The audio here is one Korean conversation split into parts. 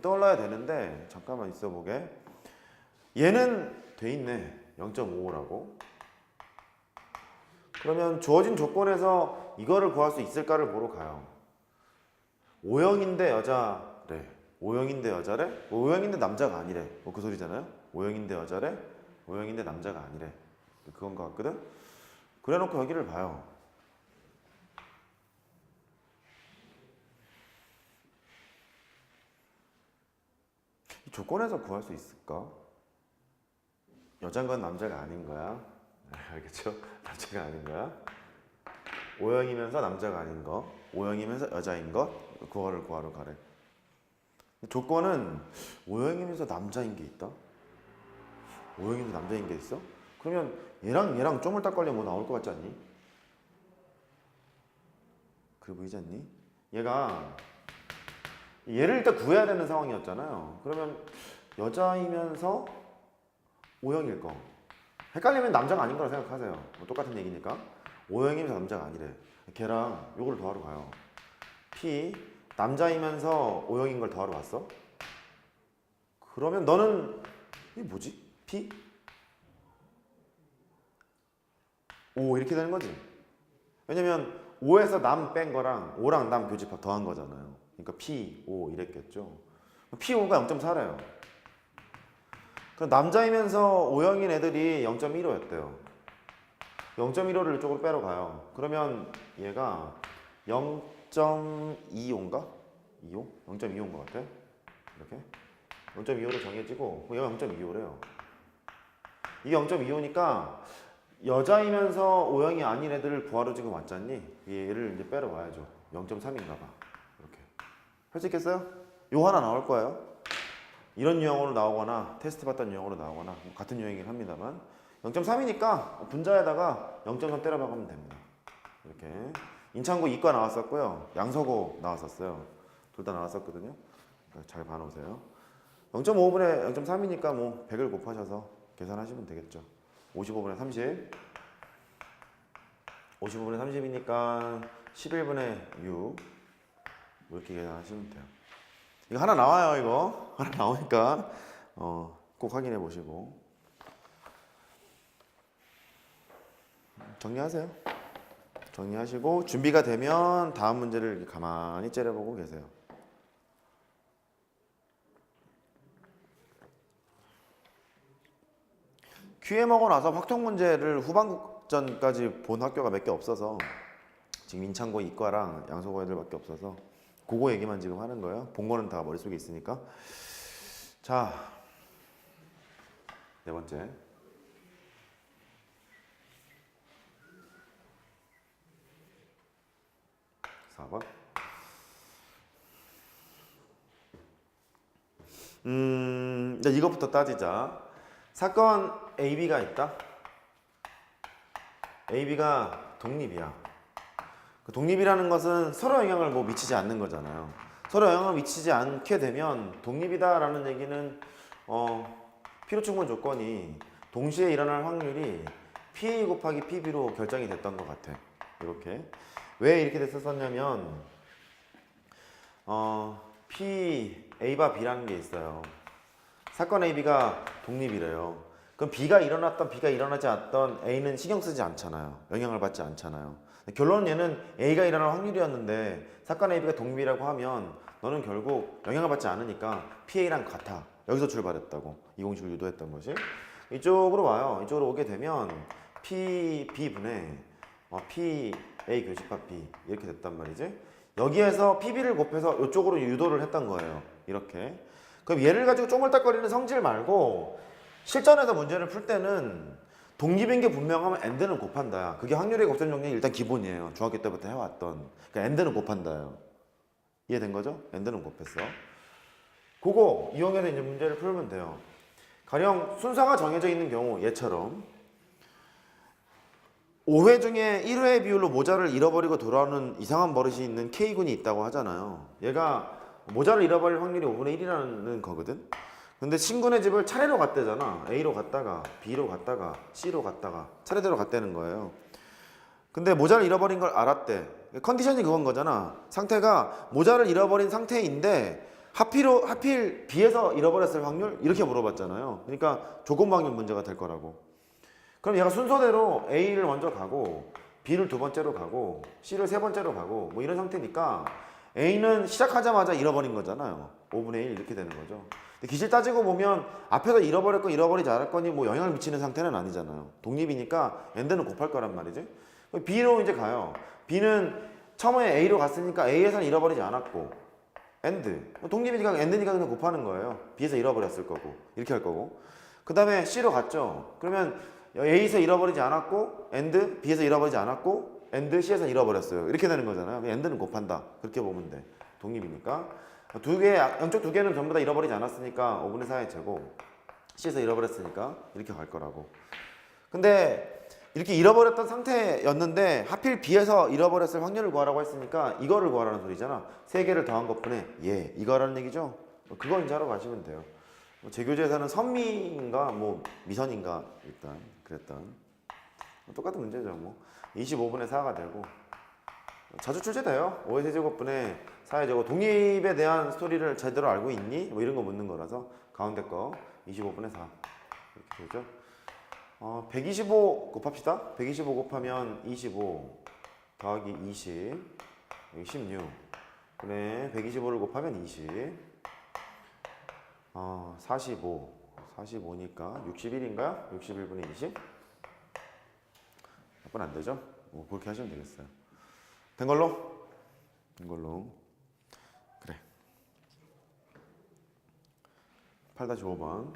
떠올라야 되는데 잠깐만 있어 보게. 얘는 돼 있네. 0.55라고. 그러면 주어진 조건에서 이거를 구할 수 있을까를 보러 가요. O형인데 여자래. O형인데 여자래? O형인데 남자가 아니래. 뭐 그 소리잖아요. O형인데 여자래? O형인데 남자가 아니래. 그건 것 같거든? 그래 놓고 여기를 봐요. 이 조건에서 구할 수 있을까? 여자인 건 남자가 아닌 거야. 알겠죠? 남자가 아닌 거야. O형이면서 남자가 아닌 거, O형이면서 여자인 것, 그거를 구하러 가래. 조건은 O형이면서 남자인 게 있다? O형이면서 남자인 게 있어? 그러면 얘랑 쪼물딱 걸리면 뭐 나올 것 같지 않니? 그래 보이지 않니? 얘를 일단 구해야 되는 상황이었잖아요. 그러면 여자이면서 O형일 거. 헷갈리면 남자가 아닌 거라 생각하세요. 뭐 똑같은 얘기니까. O형이면서 남자가 아니래. 걔랑 요걸 더하러 가요. P 남자이면서 O형인 걸 더하러 왔어? 그러면 너는 이게 뭐지? P? O 이렇게 되는 거지. 왜냐면 O에서 남 뺀 거랑 O랑 남 교집합 더한 거잖아요. 그러니까 P, O 이랬겠죠. P, O가 0.4래요. 남자이면서 O형인 애들이 0.15였대요. 0.15를 이쪽으로 빼러 가요. 그러면 얘가 0.25인가? 25? 0.25인 것 같아. 이렇게 0.25로 정해지고 얘가 0.25래요. 이게 0.25니까 여자이면서 O형이 아닌 애들을 구하러 지금 왔잖니? 얘를 이제 빼러 와야죠. 0.3인가 봐. 이렇게 할 수 있겠어요? 요 하나 나올 거예요. 이런 유형으로 나오거나 테스트 봤던 유형으로 나오거나 같은 유형이긴 합니다만 0.3이니까 분자에다가 0.3 때려 박으면 됩니다. 이렇게 인창고 이과 나왔었고요. 양서고 나왔었어요. 둘 다 나왔었거든요. 잘 봐놓으세요. 0.5분의 0.3이니까 뭐 100을 곱하셔서 계산하시면 되겠죠. 55분의 30 55분의 30이니까 11분의 6 이렇게 계산하시면 돼요. 이거 하나 나와요. 이거 하나 나오니까 꼭 확인해 보시고 정리하세요. 정리하시고 준비가 되면 다음 문제를 이렇게 가만히 째려보고 계세요. QM하고 나서 확통 문제를 후반전까지 본 학교가 몇 개 없어서 지금 인창고 이과랑 양서고 애들밖에 없어서 그거 얘기만 지금 하는 거예요. 본 거는 다 머릿속에 있으니까. 자, 네 번째. 이제 이것부터 따지자. 사건 AB가 있다. AB가 독립이야. 그 독립이라는 것은 서로 영향을 뭐 미치지 않는 거잖아요. 서로 영향을 미치지 않게 되면 독립이다라는 얘기는 필요충분 조건이 동시에 일어날 확률이 PA 곱하기 PB로 결정이 됐던 것 같아. 이렇게. 왜 이렇게 됐었냐면 P, A바 B라는 게 있어요. 사건 AB가 독립이래요. 그럼 B가 일어났던 B가 일어나지 않았던 A는 신경 쓰지 않잖아요. 영향을 받지 않잖아요. 결론은 얘는 A가 일어날 확률이었는데 사건 AB가 독립이라고 하면 너는 결국 영향을 받지 않으니까 PA랑 같아. 여기서 출발했다고. 이 공식을 유도했던 것이. 이쪽으로 와요. 이쪽으로 오게 되면 PB분의 PA 교집합 B 이렇게 됐단 말이지. 여기에서 PB를 곱해서 이쪽으로 유도를 했던 거예요. 이렇게. 그럼 얘를 가지고 쪼물딱거리는 성질 말고 실전에서 문제를 풀 때는 독립인 게 분명하면 엔드는 곱한다. 그게 확률의 곱셈 정리는 일단 기본이에요. 중학교 때부터 해왔던. 그러니까 엔드는 곱한다요. 이해된 거죠? 엔드는 곱했어. 그거 이용해서 이제 문제를 풀면 돼요. 가령 순서가 정해져 있는 경우 얘처럼 5회 중에 1회 비율로 모자를 잃어버리고 돌아오는 이상한 버릇이 있는 K군이 있다고 하잖아요. 얘가 모자를 잃어버릴 확률이 5분의 1이라는 거거든. 근데 친구네 집을 차례로 갔대잖아. A로 갔다가 B로 갔다가 C로 갔다가 차례대로 갔다는 거예요. 근데 모자를 잃어버린 걸 알았대. 컨디션이 그건 거잖아. 상태가 모자를 잃어버린 상태인데 하필 B에서 잃어버렸을 확률 이렇게 물어봤잖아요. 그러니까 조건 확률 문제가 될 거라고. 그럼 얘가 순서대로 A를 먼저 가고 B를 두 번째로 가고 C를 세 번째로 가고 뭐 이런 상태니까 A는 시작하자마자 잃어버린 거잖아요. 5분의 1 이렇게 되는 거죠. 근데 기실 따지고 보면 앞에서 잃어버렸건 잃어버리지 않았거니 뭐 영향을 미치는 상태는 아니잖아요. 독립이니까 엔드는 곱할 거란 말이지. B로 이제 가요. B는 처음에 A로 갔으니까 A에서는 잃어버리지 않았고 엔드 독립이니까 엔드니까 그냥 곱하는 거예요. B에서 잃어버렸을 거고 이렇게 할 거고 그 다음에 C로 갔죠. 그러면 A에서 잃어버리지 않았고 엔드 B에서 잃어버리지 않았고 엔드 C에서 잃어버렸어요. 이렇게 되는 거잖아요. 엔드는 곱한다. 그렇게 보면 돼. 독립이니까 양쪽 두 개는 전부 다 잃어버리지 않았으니까 5분의 4의 제곱 C에서 잃어버렸으니까 이렇게 갈 거라고. 근데 이렇게 잃어버렸던 상태였는데 하필 B에서 잃어버렸을 확률을 구하라고 했으니까 이거를 구하라는 소리잖아. 세 개를 더한 것뿐에 이거라는 얘기죠. 그거 이제 하러 가시면 돼요. 제 교재에서는 선미인가 뭐 미선인가 일단 그랬던 똑같은 문제죠. 뭐 25분의 4가 되고 자주 출제돼요. 5의 세제곱분의 4의 제곱. 독립에 대한 스토리를 제대로 알고 있니? 뭐 이런 거 묻는 거라서 가운데 거 25분의 4 이렇게 되죠. 125 곱합시다. 125 곱하면 25 더하기 20 여기 16 그래 125를 곱하면 20 45니까 61인가요? 61분의 20 몇 번 안 되죠? 뭐 그렇게 하시면 되겠어요. 된 걸로? 된 걸로. 그래. 8-5번.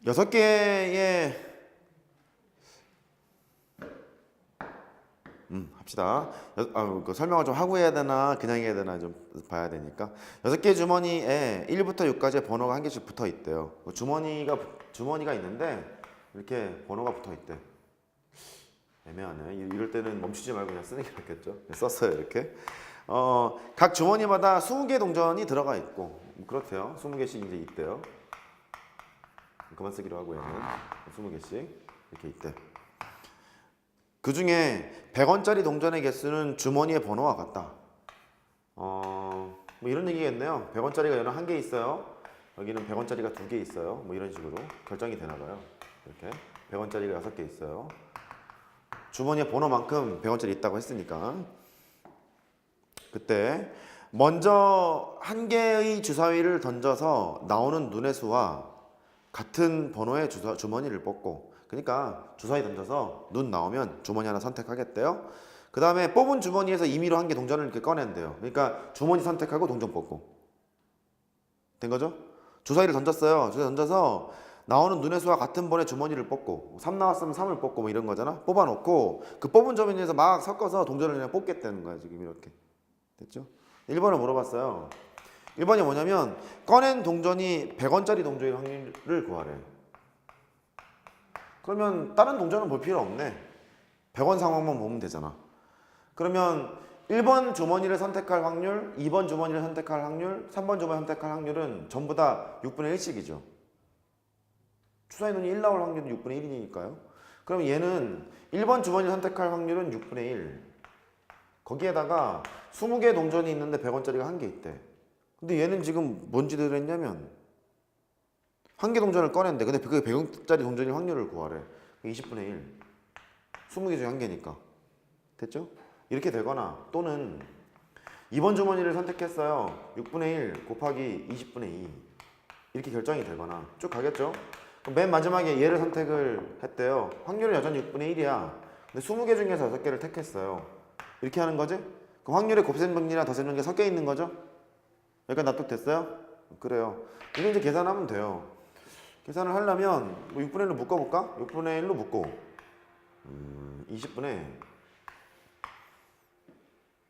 여섯 개의 합시다. 그 설명을 좀 하고 해야 되나 그냥 해야 되나 좀 봐야 되니까 6개 주머니에 1부터 6까지의 번호가 한 개씩 붙어 있대요. 주머니가 있는데 이렇게 번호가 붙어 있대. 애매하네. 이럴 때는 멈추지 말고 그냥 쓰는 게 낫겠죠. 썼어요 이렇게. 각 주머니마다 20개 동전이 들어가 있고 그렇대요. 20개씩 이제 있대요. 그만 쓰기로 하고 얘는 20개씩 이렇게 있대. 그 중에 100원짜리 동전의 개수는 주머니의 번호와 같다. 뭐 이런 얘기겠네요. 100원짜리가 여기 한 개 있어요. 여기는 100원짜리가 2개 있어요. 뭐 이런 식으로 결정이 되나 봐요. 이렇게 100원짜리가 6개 있어요. 주머니의 번호만큼 100원짜리 있다고 했으니까. 그때 먼저 한 개의 주사위를 던져서 나오는 눈의 수와 같은 번호의 주머니를 뽑고 그러니까 주사위 던져서 눈 나오면 주머니 하나 선택하겠대요. 그 다음에 뽑은 주머니에서 임의로 한 개 동전을 이렇게 꺼낸대요. 그러니까 주머니 선택하고 동전 뽑고 된 거죠? 주사위를 던졌어요. 주사위 던져서 나오는 눈의 수와 같은 번의 주머니를 뽑고 3 나왔으면 3을 뽑고 뭐 이런 거잖아. 뽑아놓고 그 뽑은 주머니에서 막 섞어서 동전을 그냥 뽑겠다는 거야. 지금 이렇게 됐죠? 1번을 물어봤어요. 1번이 뭐냐면 꺼낸 동전이 100원짜리 동전의 확률을 구하래. 그러면 다른 동전은 볼 필요 없네. 100원 상황만 보면 되잖아. 그러면 1번 주머니를 선택할 확률, 2번 주머니를 선택할 확률, 3번 주머니를 선택할 확률은 전부 다 6분의 1씩이죠. 주사위 눈이 1 나올 확률은 6분의 1이니까요. 그럼 얘는 1번 주머니를 선택할 확률은 6분의 1. 거기에다가 20개 동전이 있는데 100원짜리가 한 개 있대. 근데 얘는 지금 뭔 짓을 했냐면 한 개 동전을 꺼낸대. 근데 그게 100원짜리 동전일 확률을 구하래. 20분의 1. 20개 중에 한 개니까. 됐죠? 이렇게 되거나 또는 2번 주머니를 선택했어요. 6분의 1 곱하기 20분의 2. 이렇게 결정이 되거나 쭉 가겠죠? 그럼 맨 마지막에 얘를 선택을 했대요. 확률은 여전히 6분의 1이야. 근데 20개 중에서 6개를 택했어요. 이렇게 하는 거지? 그럼 확률의 곱셈 분리랑 덧셈 분리가 섞여 있는 거죠? 여기까지 납득됐어요? 그래요. 이거 이제 계산하면 돼요. 계산을 하려면 뭐 6분의 1로 묶어볼까? 6분의 1로 묶고 20분의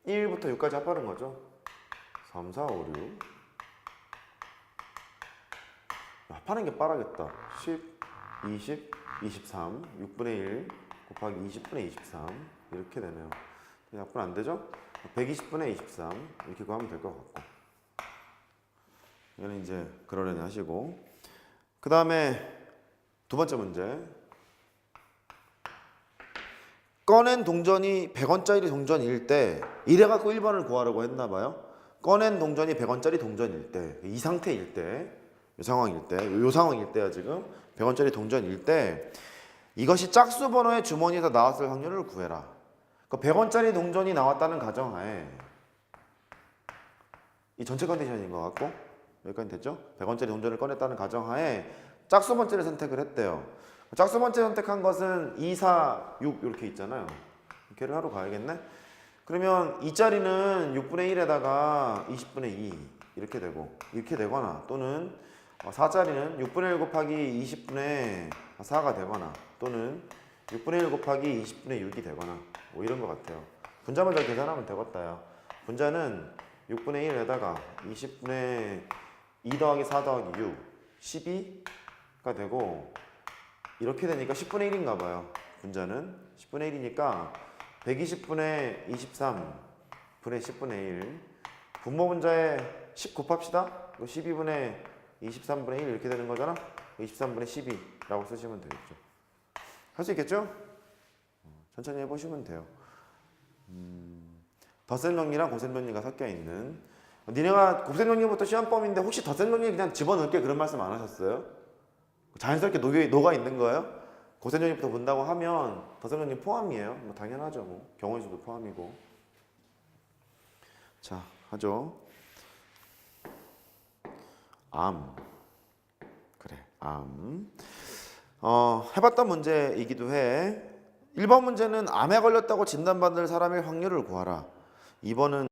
1부터 6까지 합하는 거죠. 3, 4, 5, 6 합하는 게 빠르겠다. 10, 20, 23 6분의 1 곱하기 20분의 23 이렇게 되네요. 약분 안 되죠? 120분의 23 이렇게 구하면 될 것 같고 이거는 이제 그러려니 하시고 그 다음에 두 번째 문제 꺼낸 동전이 100원짜리 동전일 때 이래갖고 1번을 구하라고 했나봐요. 꺼낸 동전이 100원짜리 동전일 때, 이 상태일 때, 이 상황일 때, 요 상황일 때야 지금 100원짜리 동전일 때 이것이 짝수 번호의 주머니에서 나왔을 확률을 구해라. 그 100원짜리 동전이 나왔다는 가정하에 이 전체 컨디션인 것 같고 여기까지 됐죠? 100원짜리 동전을 꺼냈다는 가정하에 짝수 번째를 선택을 했대요. 짝수 번째 선택한 것은 2, 4, 6 이렇게 있잖아요. 걔를 하러 가야겠네? 그러면 이 자리는 6분의 1에다가 20분의 2 이렇게 되고 이렇게 되거나 또는 4자리는 6분의 1 곱하기 20분의 4가 되거나 또는 6분의 1 곱하기 20분의 6이 되거나 뭐 이런 것 같아요. 분자만 잘 계산하면 되겠다 야. 분자는 6분의 1에다가 20분의 2 더하기 4 더하기 6 12가 되고 이렇게 되니까 10분의 1인가 봐요. 분자는 10분의 1이니까 120분의 23분의 10분의 1 분모 분자에 10 곱합시다. 12분의 23분의 1 이렇게 되는 거잖아. 23분의 12라고 쓰시면 되겠죠. 할 수 있겠죠? 천천히 해보시면 돼요. 덧셈 정리랑 고셈 정리가 섞여 있는 니네가 곱셈 정리부터 시험범인데 혹시 덧셈 정리 그냥 집어넣을게 그런 말씀 안 하셨어요? 자연스럽게 녹아 있는 거예요? 고셈 정리부터 본다고 하면 덧셈 정리 포함이에요. 뭐 당연하죠. 뭐 경우의 수도 포함이고. 자, 하죠. 암. 그래, 암. 해봤던 문제이기도 해. 1번 문제는 암에 걸렸다고 진단받을 사람의 확률을 구하라. 2번은